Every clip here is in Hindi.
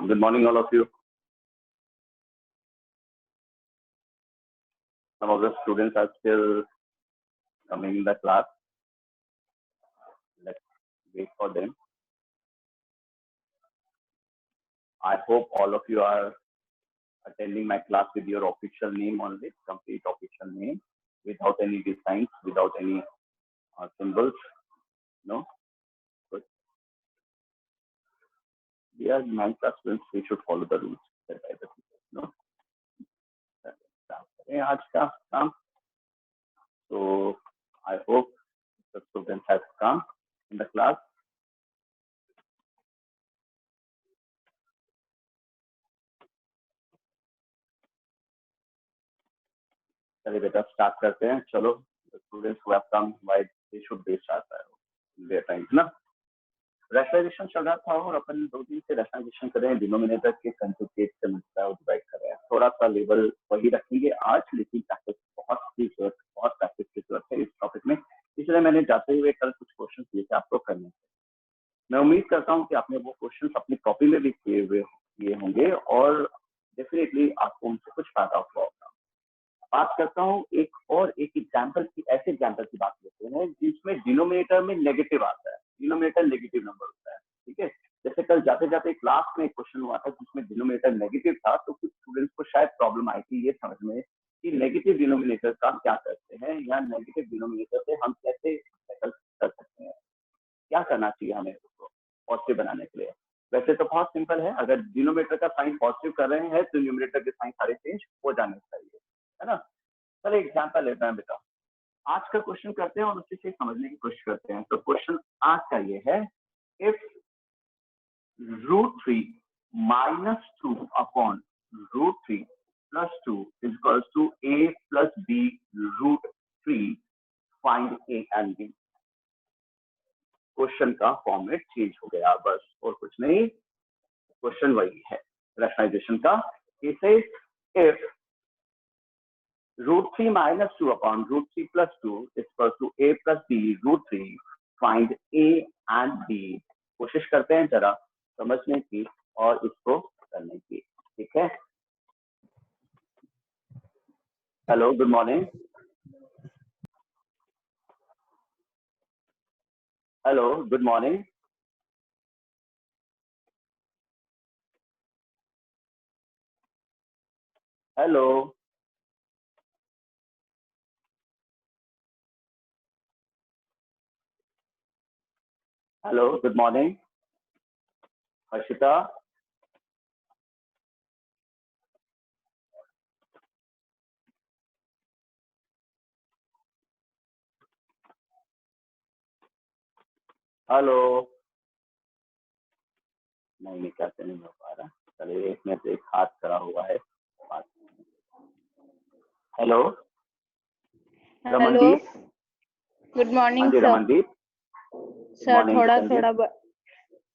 Good morning, all of you. Some of the students are still coming in the class. Let's wait for them. I hope all of you are attending my class with your official name only, complete official name, without any designs, without any symbols. No? Good. We are 9th class students, we should follow the rules set by the teachers. No? आज का काम. So I hope the students have come in the class. चलिए बेटा स्टार्ट करते हैं. चलो, the students who have come, why they should be start their time ना. रैशनलाइजेशन चल रहा था और अपन 2 दिन से रैशनलाइजेशन कर रहे हैं. डिनोमिनेटर के कंजुगेट से मल्टीप्लाई और डिवाइड कर रहे हैं. थोड़ा सा लेवल वही रखेंगे आज, लेकिन प्रैक्टिस बहुत प्रैक्टिस की जरूरत है इस टॉपिक में. इसलिए मैंने जाते हुए कल कुछ क्वेश्चन दिए थे आपको करने. मैं उम्मीद करता हूँ कि आपने वो क्वेश्चन अपनी कॉपी में भी किए होंगे और डेफिनेटली आपको उनसे कुछ फायदा हुआ होगा. बात करता हूँ एक एग्जाम्पल की, ऐसे एग्जाम्पल की बात लेते हैं जिसमें डिनोमिनेटर में नेगेटिव आता है. डिनोमिनेटर नेगेटिव नंबर होता है. ठीक है, जैसे कल जाते जाते क्लास में एक क्वेश्चन हुआ था जिसमें डिनोमिनेटर नेगेटिव था, तो कुछ स्टूडेंट्स को शायद प्रॉब्लम आई थी ये समझ में कि नेगेटिव डिनोमिनेटर का क्या करते हैं या नेगेटिव डिनोमिनेटर से हम कैसे टैकल कर सकते हैं, क्या करना चाहिए हमें उसको पॉजिटिव बनाने के लिए. वैसे तो बहुत सिंपल है, अगर डिनोमिनेटर का साइन पॉजिटिव कर रहे हैं तो न्यूमरेटर के साइन सारे चेंज हो जाने चाहिए, है ना. चलिए एग्जाम्पल लेते हैं बेटा. आज का क्वेश्चन करते हैं और उसी से समझने की कोशिश करते हैं. तो क्वेश्चन आज का ये है, if √3 - 2 upon √3 + 2 is equals to a + b √3, find a and b. Question का फॉर्मेट चेंज हो गया बस, और कुछ नहीं. क्वेश्चन वही है रैशनलाइजेशन का. इसे if √3 - 2 upon √3 + 2 is equal to a + b √3, find a and b. कोशिश करते हैं जरा समझने की और इसको करने की. ठीक है. Hello, good morning. Hello, good morning. Hello, hello, good morning. Harshita, hello. नहीं कैसे नहीं हो पा रहा. चलिए एक मिनट, एक हाथ खड़ा हुआ है. Hello, hello, good morning sir. Ramandeep sir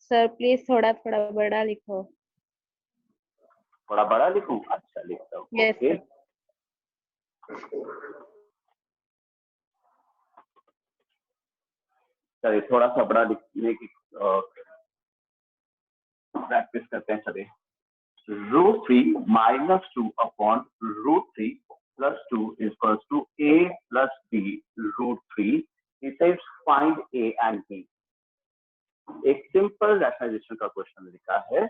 sir please थोड़ा बड़ा लिखो. थोड़ा बड़ा लिखूं? अच्छा लिखता हूँ. Yes okay. चलिए थोड़ा सा बड़ा लिखने की प्रैक्टिस करते हैं. चलिए, √3 - 2 upon √3 + 2 is equals to a + b √3. It says find a and b. एक सिंपल रैशनलाइजेशन का क्वेश्चन लिखा है.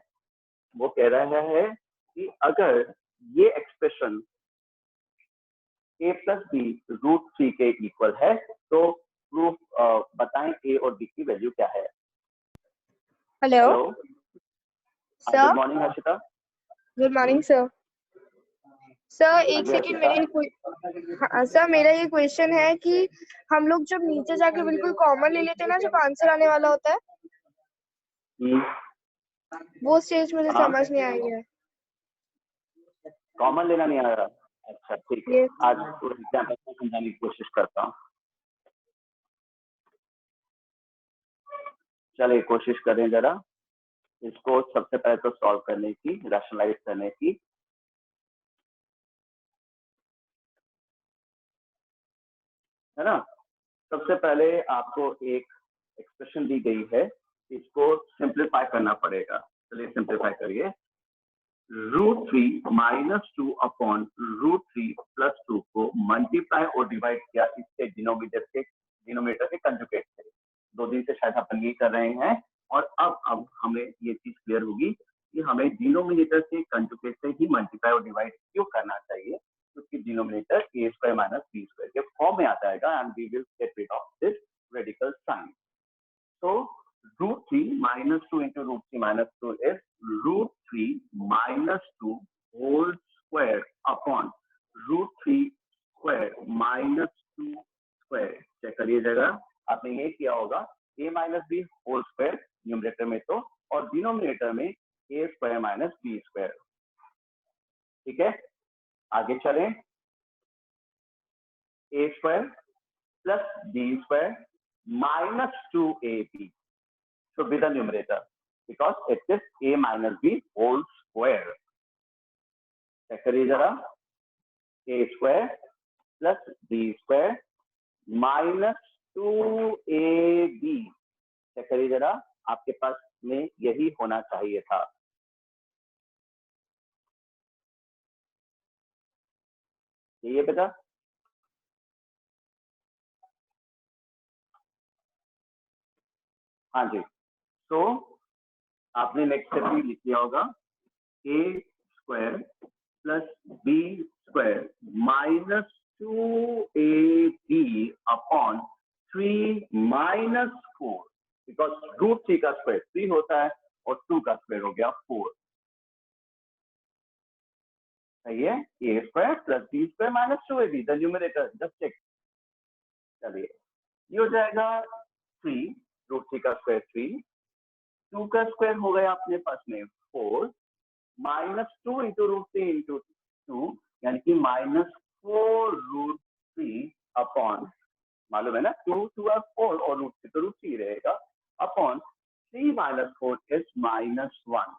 वो कह रहा है कि अगर ये एक्सप्रेशन a + b √3 के इक्वल है तो प्रूफ बताएं a और b की वैल्यू क्या है. Hello sir. Good morning Harshita. Good morning sir. Sir एक सेकंड, सर मेरा ये क्वेश्चन है कि हम लोग जब नीचे जाके बिल्कुल कॉमन ले लेते हैं ना, जब आंसर आने वाला होता है, वो स्टेज मुझे समझ नहीं आई है. कॉमन लेना नहीं आ रहा. अच्छा ठीक है. आज एग्जाम्पल को समझाने की कोशिश करता हूँ. चलिए कोशिश करें जरा इसको सबसे पहले तो सॉल्व करने की, रैशनलाइज करने की. है ना. सबसे पहले आपको एक एक्सप्रेशन दी गई है, इसको सिंप्लीफाई करना पड़ेगा. चलिए सिंप्लीफाई करिए. √3 -2 अपॉन √3 + 2 को मल्टीप्लाई और डिवाइड किया इसके डिनोमिनेटर के कंजुगेट से। 2 दिन से शायद अपन ये कर रहे हैं, और अब हमें ये चीज क्लियर होगी कि हमें डिनोमिनेटर से कंजुगेट से ही मल्टीप्लाई और डिवाइड क्यों करना चाहिए, क्योंकि डिनोमिनेटर a² - b² के फॉर्म में आ जाएगा and we will get rid of this radical sign. So √3 - 2 into √3 - 2 is √3 - 2 whole square upon √3 square - 2 square। Check करिएगा, आपने ये किया होगा a - b whole square numerator में तो, और डिनोमिनेटर में a² - b²। ठीक है, आगे चलें। a² + b² - 2ab should be the numerator because it is a - b whole square। Check करिए जरा, a² + b² - 2ab। चेक करिए जरा, आपके पास में यही होना चाहिए था। ये बेटा, हाँ जी। तो आपने नेक्स्ट स्टेप भी लिख लिया होगा, a² + b² - 2ab upon 3 - 4, because √3 का स्क्वायर 3 होता है और 2 का स्क्वायर हो गया 4। सही है, a² + b² - 2ab the numerator, just check. चलिए, ये हो जाएगा 3, √3 का स्क्वायर 3, 2 का स्क्वायर हो गया अपने पास में 4, -2 into √3 into 2 यानी कि -4 √3 अपॉन, मालूम है ना, 2 और 4 और √3 तो √3 रहेगा, अपॉन 3 - 4 is -1।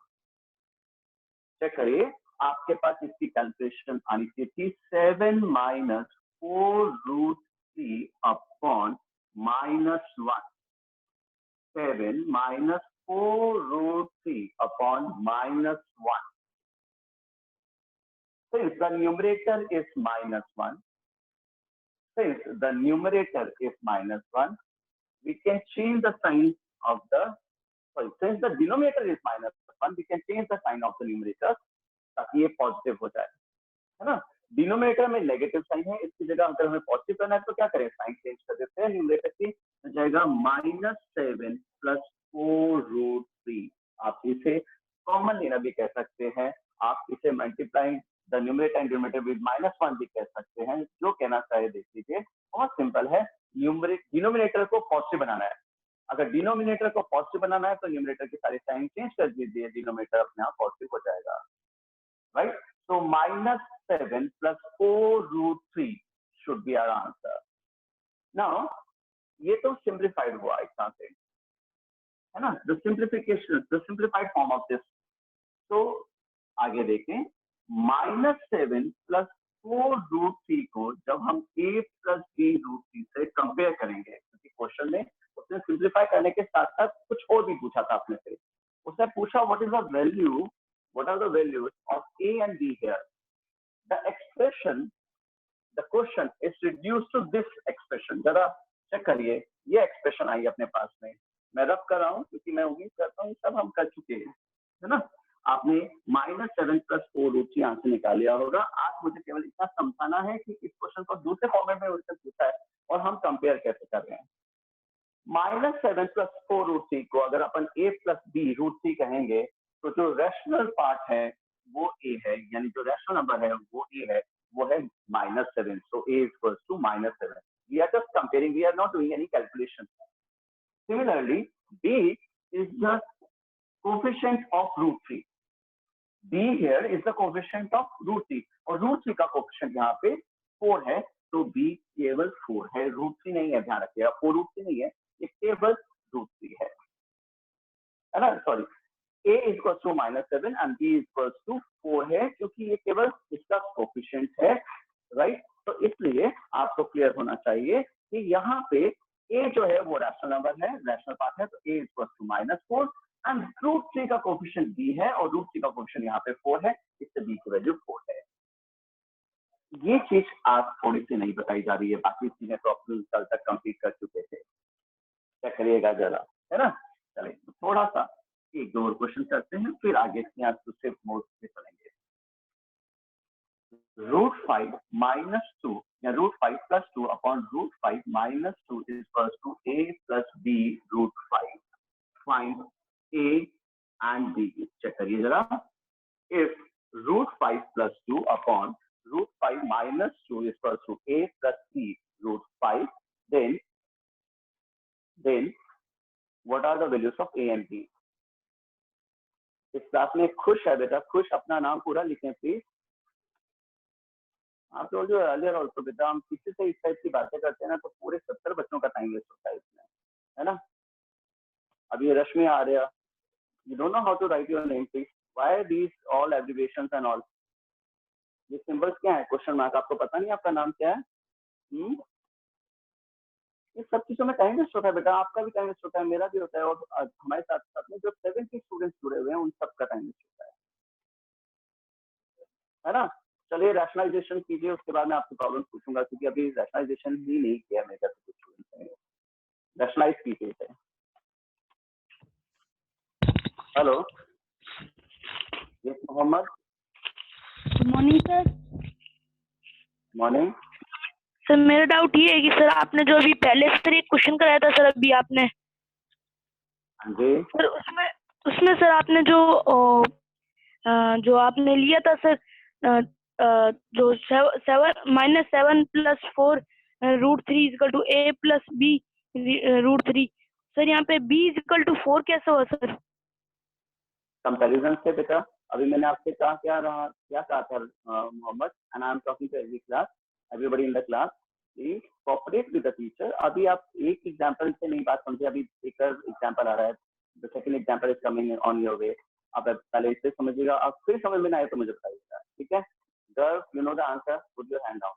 चेक करिए, आपके पास इसकी कैलकुलेशन आनी चाहिए थी 7 - 4 √3 upon -1। 7 - 4 √3 upon -1. Since the numerator is -1, we can change the sign of the, since the denominator is -1, we can change the sign of the numerator ताकि ये पॉजिटिव हो जाए, है ना। डिनोमिनेटर में नेगेटिव साइन है, इसकी जगह अगर हमें पॉजिटिव करना है तो क्या करें, साइन चेंज कर देते हैं न्यूमरेटर की, हो जाएगा -7 + 4 √3। आप इसे कॉमन लेना भी कह सकते हैं, आप इसे multiplying the numerator and denominator with -1 भी कह सकते हैं, जो कहना चाहे देख लीजिए। बहुत सिंपल है, डिनोमिनेटर को पॉजिटिव बनाना है। अगर डिनोमिनेटर को पॉजिटिव बनाना है तो न्यूमरेटर की सारी साइन चेंज कर दीजिए, डिनोमिनेटर अपने आप पॉजिटिव हो जाएगा, right. So -7 + 4 √3 should be our answer. Now, ये तो simplified हुआ इस तरह से, है ना, the simplified form of this। तो आगे देखें, -7 + 4 √3 को जब हम a + b √3 से कंपेयर करेंगे, क्योंकि क्वेश्चन में उसने सिंप्लीफाई करने के साथ साथ कुछ और भी पूछा था अपने से। उसने पूछा what are the values of a and b here। the question is reduced to this expression। जरा चेक करिए, ये एक्सप्रेशन आई अपने पास में, मैं रब कर रहा हूँ क्योंकि मैं उम्मीद करता हूँ सब हम कर चुके हैं, है ना। आपने -7 + 4 √3 आंसर निकाल लिया होगा। आज मुझे केवल इतना समझाना है कि इस क्वेश्चन को दूसरे फॉर्मेट में उनसे पूछा है और हम कंपेयर कैसे कर रहे हैं। -7 + 4 √3 को अगर अपन a + b √3 कहेंगे तो जो रैशनल पार्ट है वो a है, यानी जो रैशनल नंबर है वो a है, वो है -7। So a equals to -7। We are just comparing, we are not doing any calculation। Similarly, b is the coefficient of √3। b here is the coefficient of √3 और √3 का कोएफिशिएंट यहाँ पे 4 है, तो b केवल 4 है, √3 नहीं है, ध्यान रखिएगा, 4 √3 नहीं है, ये केवल √3 है ना। Sorry, a equals to -7 and b equals to 4 है, क्योंकि ये केवल इसका कोएफिशिएंट है, राइट। तो इसलिए आपको क्लियर होना चाहिए कि यहाँ पे a जो है वो रैशनल नंबर है, रैशनल पार्ट है, तो a equals to -4 and root 3 का कोफिशिएंट b है और रूट 3 का कोफिशिएंट यहाँ पे 4 है, इससे b की वैल्यू 4 है। ये चीज आप थोड़ी सी नहीं बताई जा रही है, बाकी चीजें तो अपने कल तक कंप्लीट कर चुके थे, क्या करिएगा जरा, है ना। चलिए थोड़ा सा एक दो और क्वेश्चन करते हैं, फिर आगे यहाँ दूसरे मोड पे चलेंगे। √5 -2 या √5 + 2 upon √5 - 2 is equals to a + b √5। Find a and b। Check करिए जरा। If √5 + 2 upon √5 - 2 is equals to a + b √5, then what are the values of a and b? इस क्लास में खुश है बेटा, खुश अपना नाम पूरा लिखें प्लीज। आप लोग जो अर्लियर ऑल्सो बेटा, हम किसी से इस टाइप की बातें करते हैं ना तो पूरे 70 बच्चों का टाइम वेस्ट होता है इसमें, है ना। अभी रश्मि आ रहा, you don't know how to write your name please, why these all abbreviations and all, ये सिंबल्स क्या है, क्वेश्चन मार्क, आपको पता नहीं आपका नाम क्या है? ये सब चीजों में टाइम वेस्ट होता है बेटा, आपका भी टाइम वेस्ट होता है, मेरा भी होता है, और हमारे साथ साथ में जो 70 स्टूडेंट्स जुड़े हुए हैं उन सबका टाइम वेस्ट होता है ना। चलिए रैशनलाइजेशन कीजिए, उसके बाद मैं आपसे प्रॉब्लम पूछूंगा, क्योंकि अभी रैशनलाइजेशन ही नहीं किया मेरे से कुछ स्टूडेंट्स ने। रैशनलाइज कीजिए इसे। Hello yes Mohammad. Morning sir. Morning sir मेरा डाउट ये है कि सर आपने जो अभी पहले सर एक क्वेश्चन कराया था सर अभी आपने, हाँ जी सर उसमें उसमें सर आपने जो आपने लिया था सर जो 7 + 4 √3 = a + b √3, सर यहाँ पे b = 4 कैसे हुआ सर? कंपैरिजन से बेटा, अभी मैंने आपसे कहा क्या कहा था Mohammad, and I am talking to every class, everybody in the class, please cooperate with the teacher. अभी आप एक एग्जांपल से नहीं बात समझे, अभी एक एग्जांपल आ रहा है, the second example is coming on your way. आप पहले इसे समझिएगा, आप फिर समझ में ना आए तो मुझे बताइएगा, ठीक है। Girl you know the answer, put your hand down.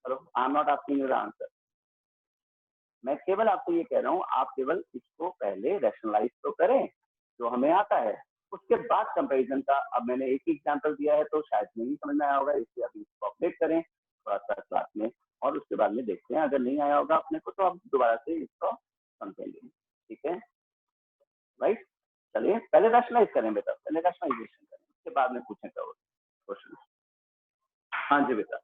Hello, I am not asking you the answer, मैं केवल आपको ये कह रहा हूँ, आप केवल इसको पहले रैशनलाइज तो करें जो हमें आता है, उसके बाद कंपैरिजन का। अब मैंने एक एग्जांपल दिया है तो शायद नहीं समझ में आया होगा, इसलिए अभी इसको अपडेट करें थोड़ा सा क्लास में, और उसके बाद में देखते हैं, अगर नहीं आया होगा अपने को तो आप दोबारा से इसको समझेंगे, ठीक है राइट। चलिए पहले रैशनलाइज करें बेटा, पहले रैशनलाइजेशन करें, उसके बाद में पूछें क्वेश्चन। हाँ जी बेटा,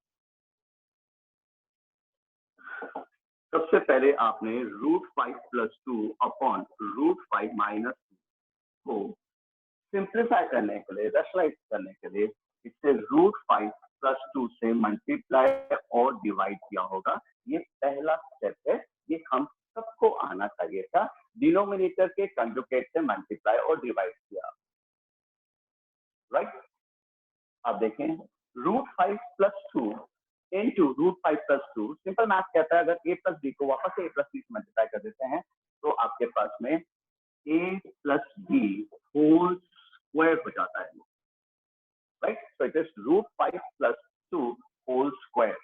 सबसे पहले आपने √5 + 2 अपॉन √5 - 2 को सिंप्लीफाई करने के लिए, रैशनलाइज करने के लिए इससे √5 + 2 से मल्टीप्लाई और डिवाइड किया होगा। ये पहला स्टेप है, ये हम सबको आना चाहिए था। डिनोमिनेटर के कंजुगेट से मल्टीप्लाई और डिवाइड किया, राइट। आप देखें √5 + 2 into √5 + 2, सिंपल मैथ कहता है, अगर a + b को वापस से a + b से मल्टीप्लाई कर देते हैं तो आपके पास में a + b होल स्क्वायर हो जाता है, right. So it is √5 + 2 whole square.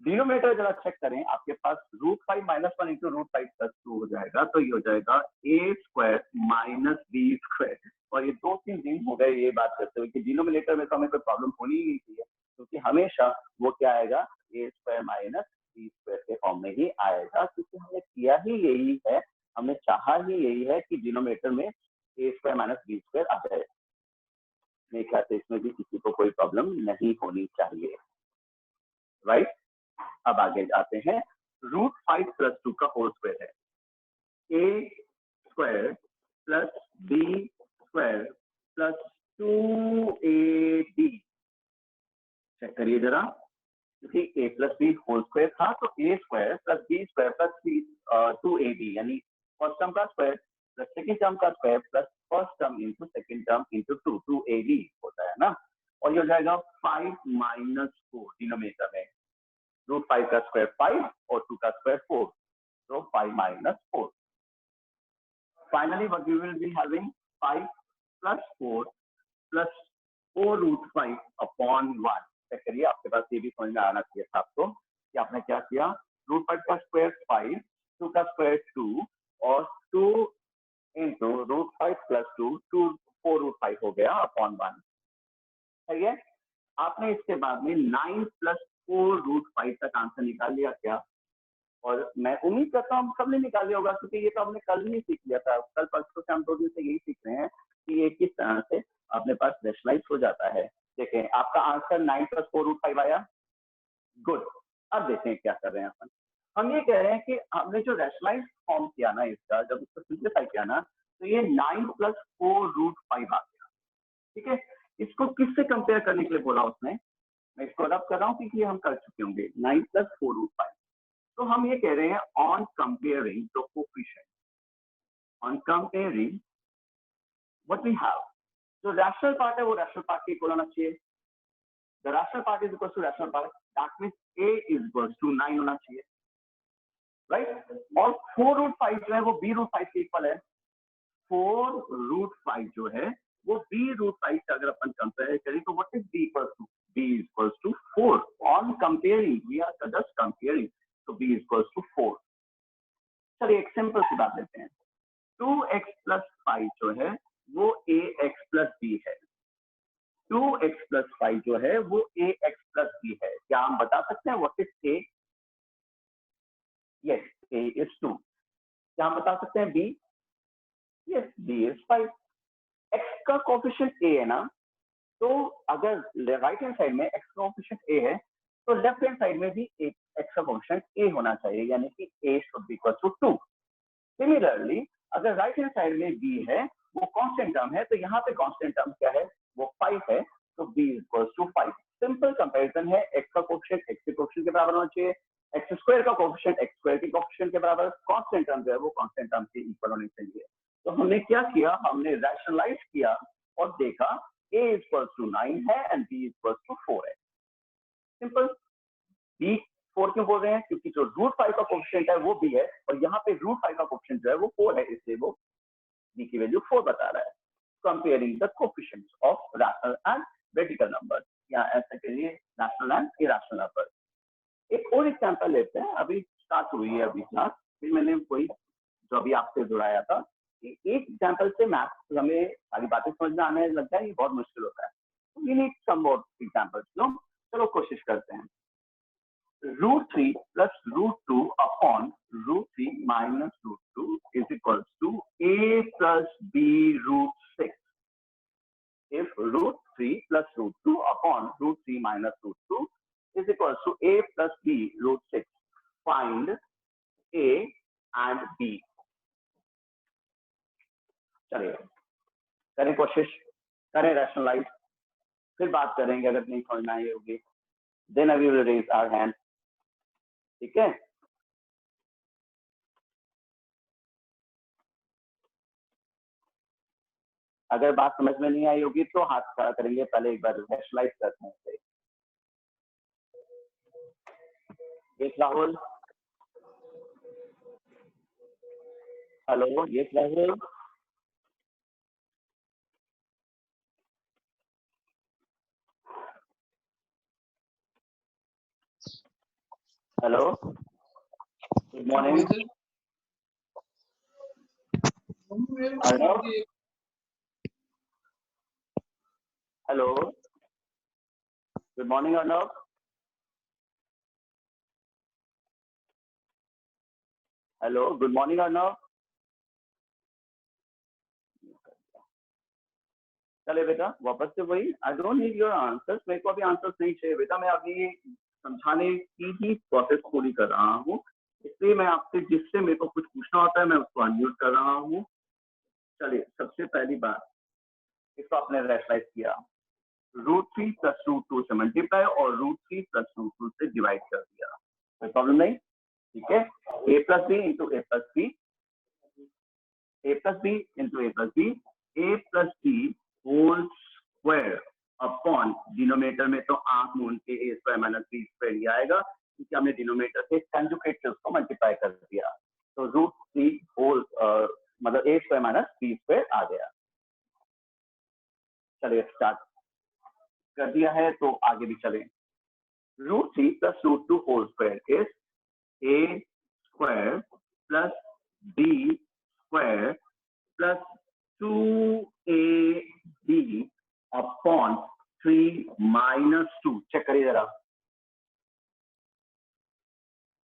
Denominator जरा चेक करें, आपके पास √5 - 1 into √5 + 2 हो जाएगा, तो ये हो जाएगा a² - b²। और ये 2-3 दिन हो गए ये बात करते हुए कि डिनोमिनेटर में तो हमें कोई प्रॉब्लम होनी ही नहीं चाहिए, क्योंकि हमेशा वो क्या आएगा, a² - b² के फॉर्म में ही आएगा, क्योंकि हमने किया ही यही है, हमने चाहा ही यही है कि डिनोमिनेटर में a² - b² आ जाए। मेरे ख्याल से इसमें भी किसी को कोई प्रॉब्लम नहीं होनी चाहिए, राइट। अब आगे जाते हैं, √5 + 2 का होल स्क्वायर है, a² + b² + 2ab। चेक करिए जरा, क्योंकि a + b होल स्क्वायर था तो a² + b² + 2ab, यानी फर्स्ट टर्म का स्क्वायर प्लस सेकंड टर्म का square plus first term into second term into 2ab होता है ना। और ये हो जाएगा 5 - 4 डिनोमिनेटर में, √5 का स्क्वायर 5 और 2 का square 4, so 5 - 4. Finally, what we will be having 5 + 4 + 4√5 upon 1. Check करिए, आपके पास ये भी समझ में आना चाहिए था आपको कि आपने क्या किया, √5 का स्क्वायर 5, 2 का स्क्वायर 2 और 2 इंटू √5 + 2 4√5 हो गया अपॉन 1। सही है। आपने इसके बाद में 9 + 4√5 तक आंसर निकाल लिया क्या? और मैं उम्मीद करता हूँ सबने निकाल लिया होगा, क्योंकि ये तो हमने कल ही सीख लिया था। कल परसों से हम 2 दिन से यही सीख रहे हैं कि ये किस तरह से अपने पास रैशनलाइज हो जाता है। देखें आपका आंसर 9 + 4√5 आया। गुड। अब देखें क्या कर रहे हैं अपन। हम ये कह रहे हैं कि हमने जो रैशनलाइज फॉर्म किया ना इसका, जब उसको सिंप्लीफाई किया ना, तो ये 9 + 4√5 आ गया। ठीक है। इसको किससे कंपेयर करने के लिए बोला उसने? मैं इसको रब कर रहा हूँ क्योंकि हम कर चुके होंगे। 9 + 4√5। तो हम ये कह रहे हैं on comparing the coefficient, on comparing what we have, जो रैशनल पार्ट है वो रैशनल पार्ट के इक्वल होना चाहिए। The rational part is equal to rational part, that means a is equal to 9 होना चाहिए, राइट। और 4√5 जो है वो b√5 के इक्वल है। 4√5 जो है वो b√5 से अगर अपन कंपेयर करें तो what is b equal to? b is equal to 4। On comparing we are just comparing, तो b इज इक्वल टू 4। चलिए एक सिंपल सी बात लेते हैं। 2x + 5 जो है वो ax + b है। 2x + 5 जो है वो ax + b है। क्या हम बता सकते हैं what is a? Yes, a is 2। क्या हम बता सकते हैं b? Yes, b is 5। x का कोएफिशिएंट a है ना, तो अगर राइट हैंड साइड में x का कोएफिशिएंट a है तो लेफ्ट हैंड साइड में भी x का कोएफिशिएंट a होना चाहिए, यानी कि a should be equal to 2। Similarly अगर राइट हैंड साइड में b है, वो कांस्टेंट टर्म है, तो यहाँ पे कांस्टेंट टर्म क्या है? वो 5 है, तो b is equal to 5। Simple comparison है। x का कोएफिशिएंट x के कोएफिशिएंट के बराबर होना चाहिए, x² का कोएफिशिएंट x² के कोएफिशिएंट के बराबर, कांस्टेंट टर्म जो है वो कांस्टेंट टर्म के इक्वल होने चाहिए। तो हमने क्या किया? हमने रैशनलाइज किया और देखा a इज इक्वल टू 9 है and b is equal to 4 है। सिंपल। b 4 क्यों बोल रहे हैं? क्योंकि जो √5 का कोएफिशिएंट है वो b है और यहाँ पे √5 का कोएफिशिएंट जो है वो 4 है, इसलिए वो b की वैल्यू 4 बता रहा है। Comparing the coefficients of rational and variable number, या ऐसे कहिए रैशनल एंड इरैशनल नंबर। एक और एग्जांपल लेते हैं। अभी स्टार्ट हुई है अभी क्लास, फिर मैंने कोई जो अभी आपसे जुड़ाया था कि एक एग्जांपल से मैथ्स हमें सारी बातें समझ में आने लगता है, ये बहुत मुश्किल होता है। We need some more examples. No, चलो कोशिश करते हैं। √3 + √2 upon √3 minus √2 is equals to a plus b √6. If √3 + √2 upon √3 minus √2 is equals to a plus b √6, find a and b. चलिए करें कोशिश, करें रैशनलाइज, फिर बात करेंगे। अगर नहीं समझ में आई होगी then we will raise our hand. ठीक है। अगर बात समझ में नहीं आई होगी तो हाथ खड़ा करेंगे। पहले एक बार रैशनलाइज करते हैं। Yes Rahul. Hello, yes Rahul. Hello, good morning. Hello, hello, good morning Arnav. Hello, good morning Arnav. चले बेटा वापस से वही, I don't need your answers. मेरे को अभी आंसर्स नहीं चाहिए बेटा, मैं अभी समझाने की ही प्रोसेस पूरी कर रहा हूँ, इसलिए मैं आपसे जिससे मेरे को कुछ पूछना होता है मैं उसको अनम्यूट कर रहा हूँ। चलिए सबसे पहली बात, इसको आपने रैशनलाइज किया, √3 + √2 से मल्टीप्लाई और √3 + √2 से डिवाइड कर दिया, कोई प्रॉब्लम नहीं। ठीक है। a + b into a + b, a + b into a + b, a + b whole square upon denominator में तो आंख मूंद के a² - b² ही आएगा, क्योंकि हमने डिनोमिनेटर से कंजुगेट से उसको मल्टीप्लाई कर दिया, तो √3 होल मतलब a² - b² आ गया। चलिए स्टार्ट कर दिया है तो आगे भी चलें। √3 + √2 whole square is a² + b² plus 2ab upon 3 minus 2। Check करिए जरा।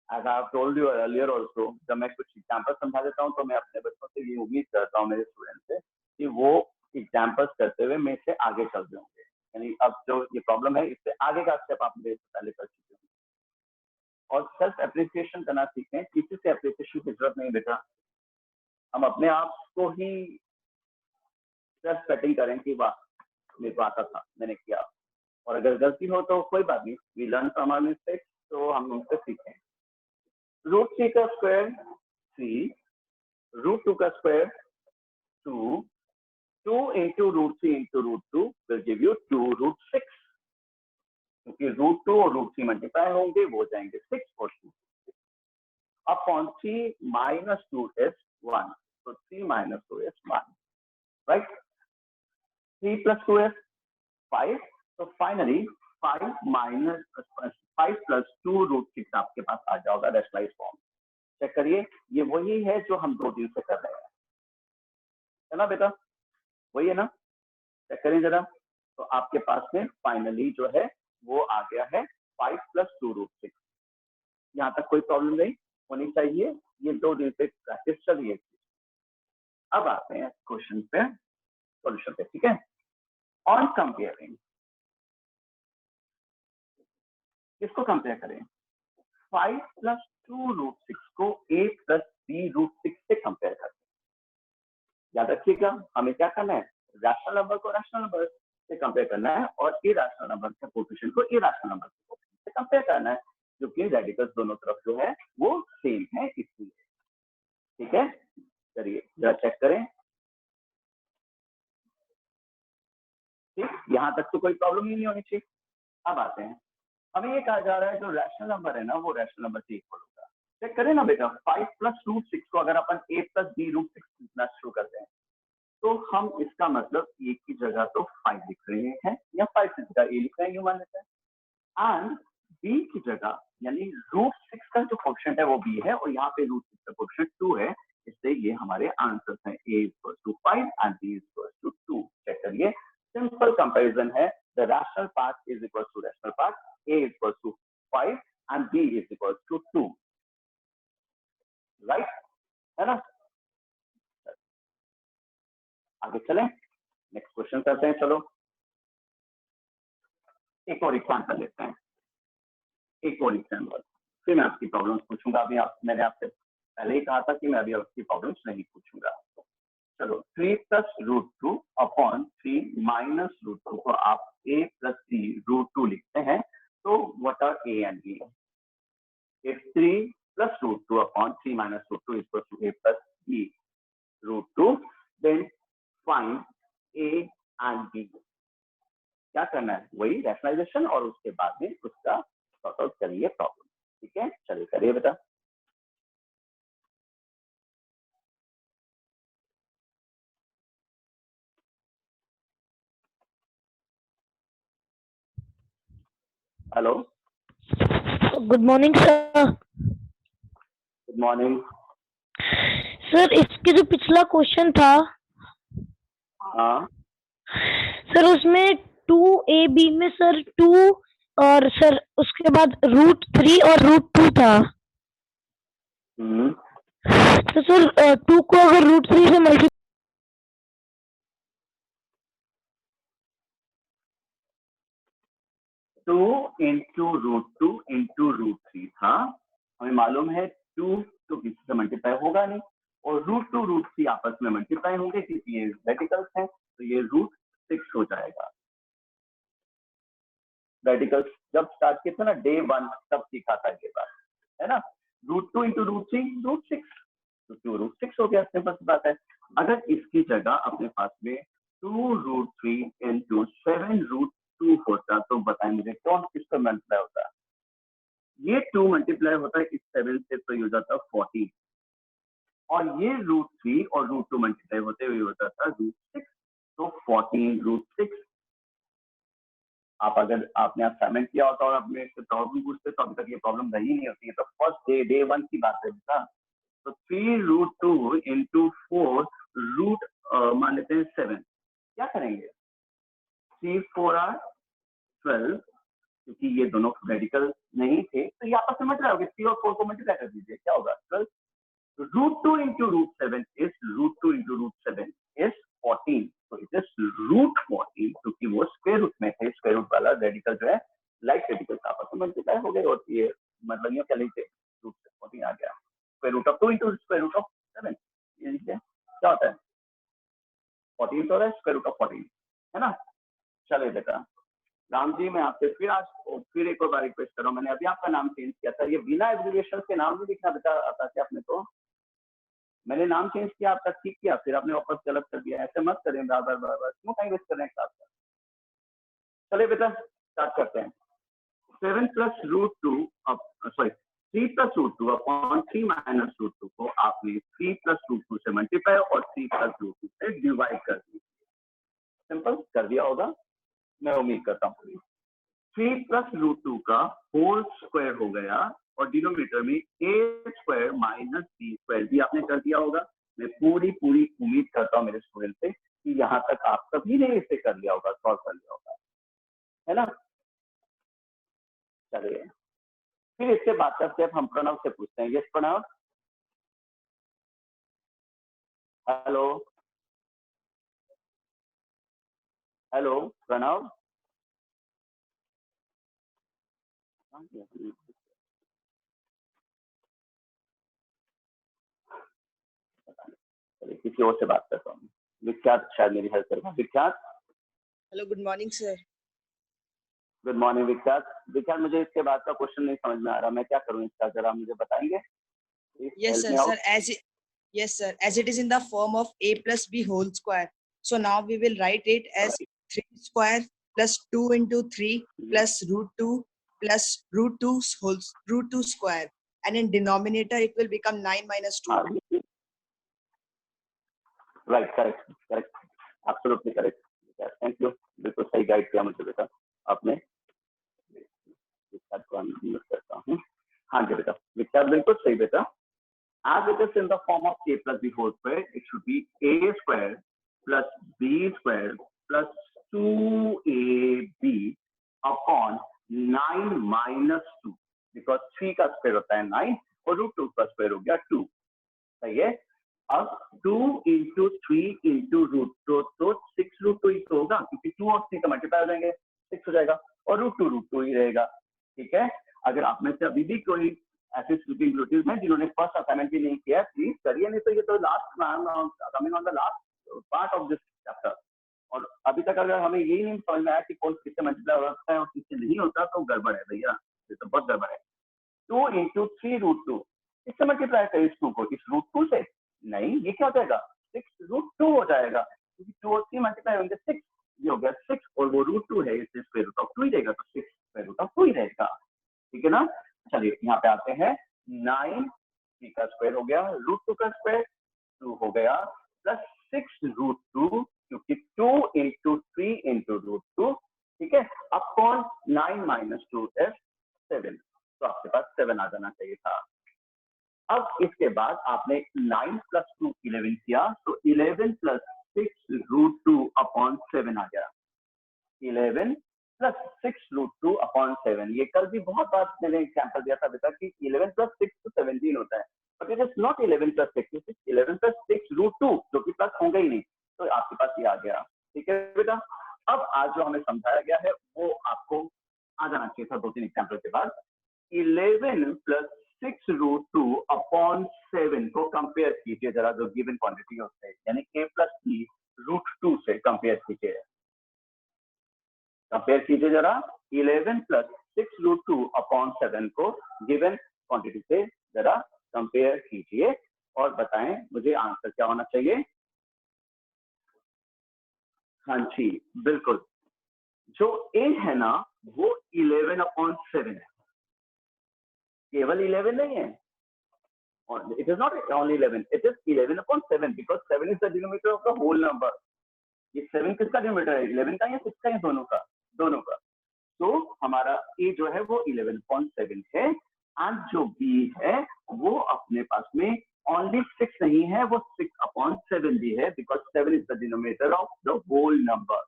As I have told you earlier also, जब मैं कुछ एग्जाम्पल समझा देता हूँ तो मैं अपने बच्चों से ये उम्मीद करता हूँ, मेरे स्टूडेंट से, कि वो एग्जाम्पल्स करते हुए मेरे से आगे चल रहे होंगे। यानी अब जो ये प्रॉब्लम है इससे आगे का स्टेप आप मेरे से पहले कर चुके होंगे। और सेल्फ एप्रिसिएशन करना सीखें। किसी से एप्रिसिएशन की जरूरत नहीं बेटा, हम अपने आप को ही सेल्फ सेटिंग करें कि वाह मेरे को आता था, मैंने किया। और अगर गलती हो तो कोई बात नहीं, we learn from our mistakes, तो हम उनसे सीखें। √3 का स्क्वायर 3, √2 का square 2, 2 into √3 into √2 will give you 2√6, क्योंकि √2 और √3 मल्टीप्लाई होंगे, वो जाएंगे 6 और 2 upon 3 minus 2 is 1, so 3 minus 2 is 1, right? 3 plus 2 is 5, so finally 5 plus 2√6 आपके पास आ जाएगा रेशनलाइज फॉर्म। चेक करिए, ये वही है जो हम 2 दिन से कर रहे हैं, है ना बेटा? वही है ना? चेक करिए जरा। तो आपके पास में फाइनली जो है वो आ गया है 5 plus 2√6। यहाँ तक कोई प्रॉब्लम नहीं होनी चाहिए, ये 2 दिन से प्रैक्टिस चल रही है। अब आते हैं क्वेश्चन पे, सॉल्यूशन पे, ठीक है? ऑन कंपेयरिंग, किसको कंपेयर करें? 5 plus 2√6 को a plus b√6 से कंपेयर करते हैं। याद रखिएगा, हमें क्या करना है? रैशनल नंबर को रैशनल नंबर से कंपेयर करना है और इरैशनल नंबर के कोएफिशिएंट को इरैशनल नंबर के कोएफिशिएंट से कंपेयर करना है, क्योंकि रेडिकल्स दोनों तरफ जो है वो सेम है इसलिए। ठीक है, चलिए जरा चेक करें। ठीक, यहाँ तक तो कोई प्रॉब्लम ही नहीं होनी चाहिए। अब आते हैं, हमें ये कहा जा रहा है जो रैशनल नंबर है ना वो रैशनल नंबर से इक्वल होगा। चेक करें ना बेटा, 5 plus √6 को अगर अपन a plus b√6 लिखना शुरू करते हैं तो हम इसका मतलब a की जगह तो 5 लिख रहे हैं या 5 की जगह a लिख रहे हैं, यूं मान लेते हैं। एंड b की जगह यानी √6 का जो कोएफिशिएंट है वो b है और यहाँ पे √6 का कोएफिशिएंट 2 है, इससे ये हमारे आंसर्स हैं। a = 5 and b = 2। चेक करिए, सिंपल कंपैरिजन है। The rational part is equal to rational part, a = 5 and b = 2, right? है ना? आगे चलें, नेक्स्ट क्वेश्चन करते हैं। चलो एक और एग्जांपल लेते हैं, एक और एग्जांपल, फिर मैं आपकी प्रॉब्लम्स पूछूंगा। अभी मैंने आपसे पहले ही कहा था कि मैं अभी आपकी प्रॉब्लम्स नहीं पूछूंगा। चलो, 3 plus √2 अपॉन 3 minus √2 को आप a plus b√2 लिखते हैं, तो what are a and b? If 3 plus √2 upon 3 minus √2 is equal to a plus b√2, then find a and b। क्या करना है? वही रैशनलाइजेशन और उसके बाद में उसका सॉर्ट आउट करिए प्रॉब्लम। ठीक है, चलिए करिए बेटा। Hello, good morning sir. Good morning. Sir इसके जो पिछला क्वेश्चन था, हाँ सर उसमें 2ab में सर 2 और सर उसके बाद √3 और √2 था। तो सर 2 को अगर √3 से मल्टीप्लाई 2 into √2 into √3 था। हमें मालूम है 2 तो किसी से मल्टीप्लाई होगा नहीं और √2 √3 आपस में मल्टीप्लाई होंगे क्योंकि ये रेडिकल्स हैं, तो ये √6 हो जाएगा। रेडिकल्स जब स्टार्ट किया था ना डे 1 तब सीखा था ये बात, है ना? √2 into √3 √6, तो √6 हो गया, सिंपल सी बात है। अगर इसकी जगह अपने पास में 2√3 into 7√2 होता तो बताएं मुझे कौन किसका मल्टीप्लाई होता? ये 2 मल्टीप्लाई होता है इस 7 से, तो ये हो जाता 40, और ये √3 और √2 मल्टीप्लाई होते हुए होता था √6, तो 14√6। आप अगर आपने असाइनमेंट किया होता और आपने प्रॉब्लम पूछते तो अभी तक ये प्रॉब्लम रही नहीं होती है। तो फर्स्ट डे 1 की बात है बेटा, तो 3√2 इंटू 4 रूट मान लेते हैं 7। क्या करेंगे? 3 4 आर 12, क्योंकि ये दोनों रेडिकल नहीं थे तो ये आपस में मल्टीप्लाई होगा। 3 और 4 को मल्टीप्लाई कर दीजिए, क्या होगा? 12। √2 इंटू √7 इज √2 इंटू √7 इज 14। तो इट इज √14, क्योंकि वो स्क्वायर रूट में थे। स्क्वायर रूट वाला रेडिकल जो है लाइट रेडिकल आपस में मल्टीप्लाई हो गए और ये मतलब ये क्या लिखते रूट 14 आ गया। Square root of 2 into square root of 7, ये लिखिए क्या होता है? 14 तो होता है स्क्वायर रूट ऑफ 14, है ना? चलिए बेटा राम जी, मैं आपसे फिर एक और बार रिक्वेस्ट कर रहा हूँ। मैंने अभी आपका नाम चेंज किया था, ये बिना एब्रिविएशन के नाम भी लिखना बेटा आता है आपने? तो मैंने नाम चेंज किया आपका, ठीक किया, फिर आपने वापस गलत कर दिया। ऐसे मत करें बार बार, क्यों टाइम वेस्ट कर रहे हैं क्लास का? चलिए बेटा स्टार्ट करते हैं। 7 plus √2 sorry 3 plus √2 upon 3 minus √2 को आपने 3 प्लस √2 से मल्टीप्लाई और 3 प्लस √2 से डिवाइड कर दिया। सिंपल कर दिया होगा, मैं उम्मीद करता हूँ। 3 प्लस √2 का होल स्क्वायर हो गया और डिनोमिनेटर में a square minus b square भी आपने कर दिया होगा। मैं पूरी उम्मीद करता हूँ मेरे स्टूडेंट से कि यहाँ तक आप कभी नहीं इसे कर लिया होगा, सॉल्व कर लिया होगा, है ना? चलिए फिर इसके बाद का स्टेप हम प्रणव से पूछते हैं। Yes Pranav, hello hello Pranav. किसी और से बात करता हूँ। विख्यात शायद मेरी हेल्प करेगा। विख्यात, hello, good morning sir. Good morning विख्यात। विख्यात, मुझे इसके बाद का क्वेश्चन नहीं समझ में आ रहा, मैं क्या करूँ इसका, जरा मुझे बताएंगे? Yes sir, as it is in the form of a plus b whole square, so now we will write it as 3 square plus 2 into 3 plus √2 plus √2 square, and in denominator it will become 9 minus 2. Right, correct, absolutely correct. Thank you, बिल्कुल सही गाइड किया मुझे बेटा आपने। विख्यात को अनम्यूट करता हूँ। हाँ जी बेटा, विख्यात बिल्कुल सही बेटा। As it is in the form of a plus b whole square, it should be a square plus b square plus 2ab upon 9 minus 2, because 3 का स्क्वायर होता है 9 और √2 का स्क्वायर हो गया 2। सही है। अब 2 into 3 into √2, तो 6√2 ही तो होगा, क्योंकि 2 और 3 का मल्टीप्लाई हो जाएंगे, 6 हो जाएगा और √2 ही रहेगा। ठीक है। अगर आप में से अभी भी कोई ऐसे स्लीपिंग रिलेटिव्स हैं जिन्होंने फर्स्ट असाइनमेंट भी नहीं किया, प्लीज करिए, नहीं तो ये तो last coming on the last part of this chapter. और अभी तक अगर हमें यही नहीं समझ में आया कि कौन किससे मल्टीप्लाई होता है और किससे नहीं होता, तो गड़बड़ है भैया, ये तो बहुत गड़बड़ है। 2 into 3√2, इससे मल्टीप्लाई करें इस 2 को इस √2 से, नहीं ये क्या हो जाएगा, 6√2 हो जाएगा, क्योंकि 2 और 3 मल्टीप्लाई होंगे 6, ये हो गया 6 और वो √2 है, इससे स्क्वायर रूट ऑफ 2 ही रहेगा, तो 6 स्क्वायर रूट ऑफ 2 ही रहेगा। ठीक है ना। चलिए यहाँ पे आते हैं, 9 3 का स्क्वायर हो गया, √2 का स्क्वायर 2 हो गया, प्लस 6√2, क्योंकि 2 into 3 into √2, ठीक है, अपॉन 9 minus 2 is 7, तो आपके पास 7 आ जाना चाहिए था। अब इसके बाद आपने 9 plus 2 11 किया, तो 11 plus 6√2 upon 7 आ गया, 11 plus 6√2 upon 7। ये कल भी बहुत बार मैंने एग्जाम्पल दिया था बेटा कि 11 plus 6 तो 17 होता है, but it is not 11 plus 6, it is 11 plus 6√2, जो कि प्लस होगा ही नहीं, तो आपके पास ये आ गया। ठीक है बेटा। अब आज जो हमें समझाया गया है वो आपको आ जाना चाहिए था 2-3 एग्जाम्पल के बाद। 11 plus 6√2 upon 7 को कंपेयर कीजिए जरा, जो गिवन क्वांटिटी होते हैं, यानी a plus b √2 से कंपेयर कीजिए। कंपेयर कीजिए जरा 11 plus 6√2 upon 7 को गिवन क्वांटिटी से जरा कंपेयर कीजिए और बताएं मुझे आंसर क्या होना चाहिए। हाँ जी बिल्कुल, जो a है ना वो 11 upon 7 है, केवल 11 नहीं है, और it is not only 11, it is 11 upon 7, because 7 is the denominator of the whole number. ये 7 किसका डिनोमिनेटर है, 11 का या 6 का, या दोनों का। तो हमारा a जो है वो 11.7 है, एंड जो b है वो अपने पास में ओनली 6 नहीं है, वो 6/7 भी है, because 7 is the denominator of the whole number.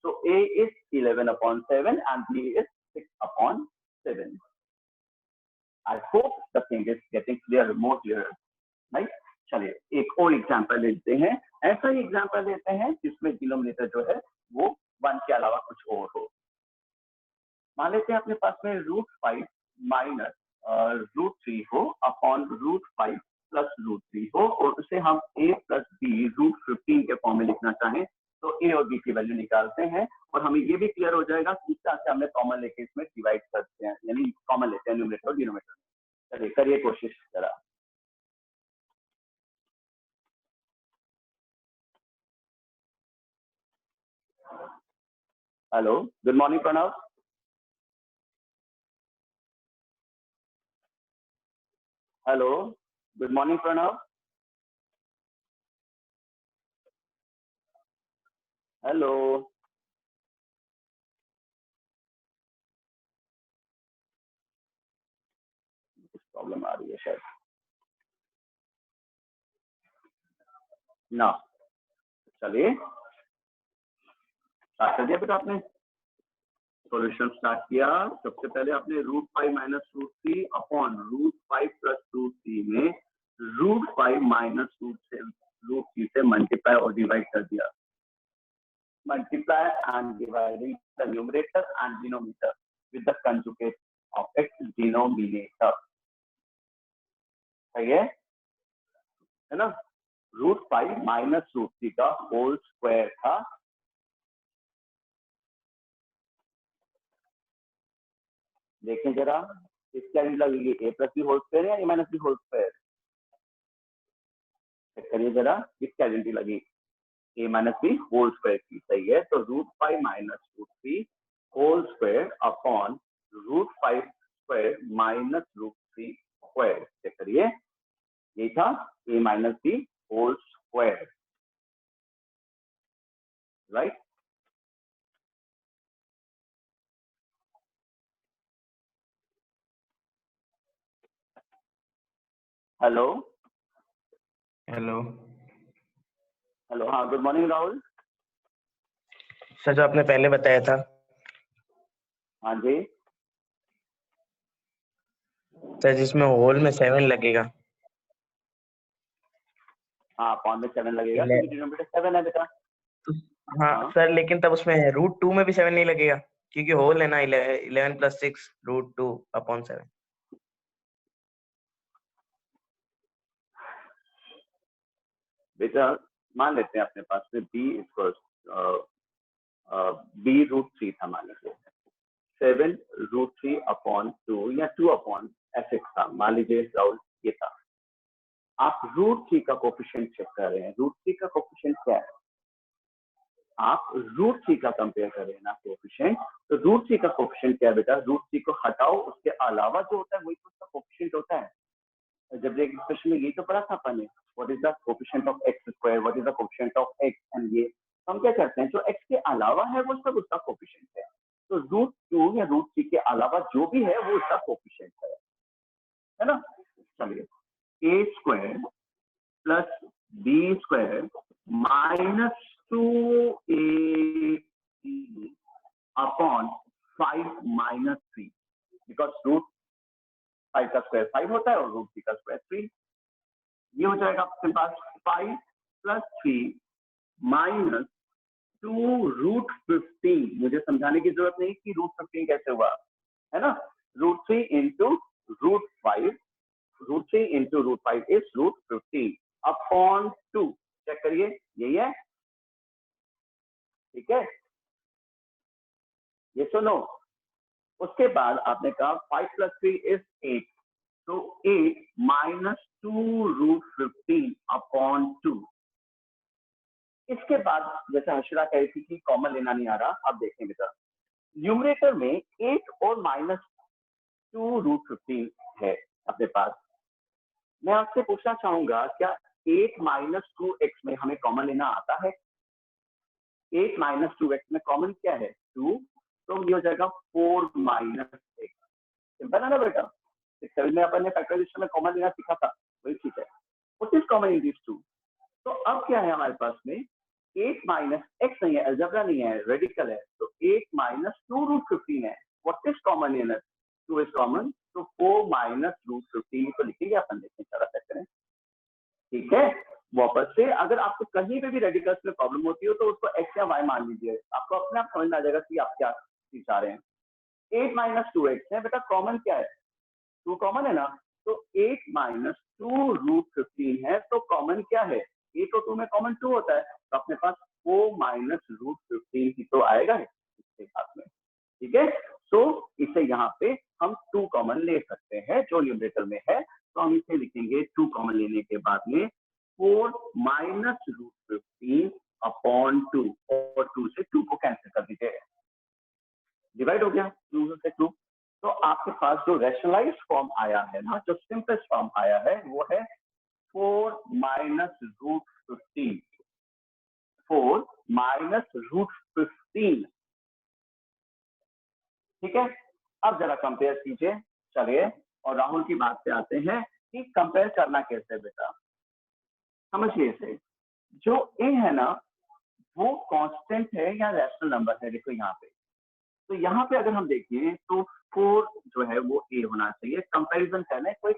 So A is 11/7 and B is 6/7. I hope the thing is getting clear, more clear, right? चलिए एक और एग्जांपल लेते हैं. ऐसा ही एग्जांपल लेते हैं जिसमें डिनोमिनेटर जो है वो 1 के अलावा कुछ और हो. मान लेते हैं अपने पास में √5 माइनस √3 हो अपॉन √5 प्लस √3 हो, और उसे हम a प्लस बी √15 के फॉर्म में लिखना चाहें तो a और b की वैल्यू निकालते हैं, और हमें ये भी क्लियर हो जाएगा कि किस तरह से हमने कॉमन लेके इसमें डिवाइड करते हैं, यानी कॉमन लेते हैं न्यूमरेटर और डिनोमिनेटर. चलिए करिए कोशिश जरा. Hello, good morning Pranav. Hello, good morning Pranav. Hello, problem आ रही है शायद ना. चलिए स्टार्ट कर दिया बेटा आपने. सॉल्यूशन स्टार्ट किया. सबसे पहले आपने √5 माइनस √3 अपॉन √5 प्लस √3 में √5 माइनस √3 से मल्टीप्लाई और डिवाइड कर दिया. Multiply and dividing the numerator and denominator with the conjugate of its denominator. सही है ना? √5 माइनस √3 का होल स्क्वायर था. देखें जरा, इसका लगेगी a plus b whole square या a minus b whole square. Check करिए जरा, किसकी आइडेंटिटी लगी? a minus b whole square की. सही है. तो √5 minus √3 whole square upon √5 square minus √3 square. Check करिए, ये था a minus b whole square. Right. Hello hello hello. हाँ, गुड मॉर्निंग राहुल. सर, जो आपने पहले बताया था. हाँ जी. सर, जिसमें होल में 7 लगेगा. हाँ, अपॉन में 7 लगेगा इले- क्योंकि डिनोमिनेटर 7 है बेटा. हाँ हाँ. सर, लेकिन तब उसमें √2 में भी 7 नहीं लगेगा, क्योंकि होल है ना. 11 + 6 √2/7. बेटा मान लेते हैं अपने पास में b इक्वल्स b √3 था. मान लीजिए 7 √3/2 या 2/f(x) था. मान लीजिए राहुल ये था. आप √3 का कोफिशिएंट चेक कर रहे हैं. √3 का कोफिशिएंट क्या है? आप √3 का कंपेयर कर रहे हैं ना कोफिशिएंट. तो √3 का कोफिशिएंट क्या है बेटा? √3 को हटाओ, उसके अलावा जो होता है वही तो उसका कोफिशिएंट होता है. जब एक एक्सप्रेशन में यही तो पढ़ा था अपन ने, what is the coefficient of x², what is the coefficient of x, and ये हम क्या करते हैं, जो x के अलावा है वो सब उसका कोफिशिएंट है. तो √2 या √3 के अलावा जो भी है वो उसका कोफिशिएंट है ना. चलिए, a² plus b² minus 2ac upon 5 minus 3, because √5 का स्क्वायर 5 होता है और √3 का स्क्वायर 3. ये हो जाएगा आपके पास 5 + 3 माइनस 2√15. मुझे समझाने की जरूरत नहीं कि √15 कैसे हुआ, है ना. √3 into √5, √3 into √5 is √15 upon 2. Check करिए, यही है. ठीक है, ये सुनो. उसके बाद आपने कहा 5 + 3 is 8. तो 8 माइनस 2√15 अपॉन 2. इसके बाद जैसे हर्षिता कही थी कि कॉमन लेना नहीं आ रहा. अब देखें बेटा, न्यूमरेटर में 8 और माइनस 2√15 है अपने पास. मैं आपसे पूछना चाहूंगा, क्या 8 माइनस 2x में हमें कॉमन लेना आता है? 8 माइनस 2x में कॉमन क्या है? 2. तो ये हो जाएगा 4 माइनस 8. सिंपल है ना बेटा. 6 में अपन ने फैक्टराइजेशन में कॉमन लेना सीखा था, वही ठीक है. What is common in these two? तो अब क्या है हमारे पास में 8 माइनस एक्स नहीं है, अलजेब्रा नहीं है, रेडिकल है, तो 8 माइनस 2 रूट 15 है। What is common in it? 2 is common, तो 4 माइनस रूट 15 को लिखेंगे अपन, देखें जरा चेक करें, ठीक है। वापस से अगर आपको कहीं पे भी रेडिकल्स में प्रॉब्लम होती हो तो उसको एक्स या वाई मान लीजिए, आपको अपने आप समझ में आ जाएगा कि आप क्या चाह रहे हैं। 8 माइनस 2x है बेटा, कॉमन क्या है? 2 कॉमन है ना, तो 8 माइनस 2 रूट 15 है, तो कॉमन क्या है? 8 और 2 में कॉमन 2 होता है, तो अपने पास 4 माइनस रूट 15 ही तो आएगा इसके साथ में, ठीक है। तो इसे यहाँ पे हम 2 कॉमन ले सकते हैं जो न्यूमरेटर में है, तो हम इसे लिखेंगे 2 कॉमन लेने के बाद में 4 माइनस रूट 15 अपॉन 2, और 2 से 2 को कैंसिल कर दीजिए, डिवाइड हो गया 2 से 2। तो आपके पास जो रैशनलाइज्ड फॉर्म आया है ना, जो सिंपलेस्ट फॉर्म आया है वो है 4 माइनस रूट 15, 4 माइनस रूट 15, ठीक है। अब जरा कंपेयर कीजिए, चलिए, और राहुल की बात पे आते हैं कि कंपेयर करना कैसे बेटा। समझिए इसे, जो ए है ना वो कांस्टेंट है या रैशनल नंबर है, देखो यहाँ पे, तो यहाँ पे अगर हम देखें तो 4 जो है वो ए होना चाहिए। कंपैरिजन करना है, कोई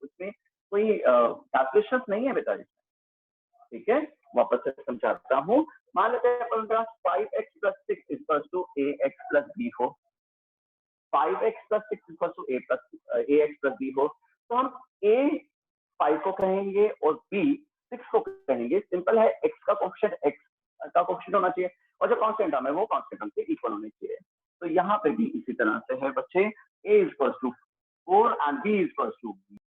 उसमें कोई कैलकुलेशन नहीं है बेटा इसमें, ठीक है। वापस से समझाता हूँ, मान लेते हैं अपन का 5x plus 6 equals to ax plus b हो, 5x plus 6 equals to ax plus b हो, तो हम a 5 को कहेंगे और b 6 को कहेंगे। सिंपल है, x का कोएफिशिएंट x का कोएफिशिएंट होना चाहिए और जो कांस्टेंट टर्म है वो कांस्टेंट टर्म के इक्वल होने चाहिए। तो यहाँ पे भी इसी तरह से है बच्चे, a equals to 4 and b equals to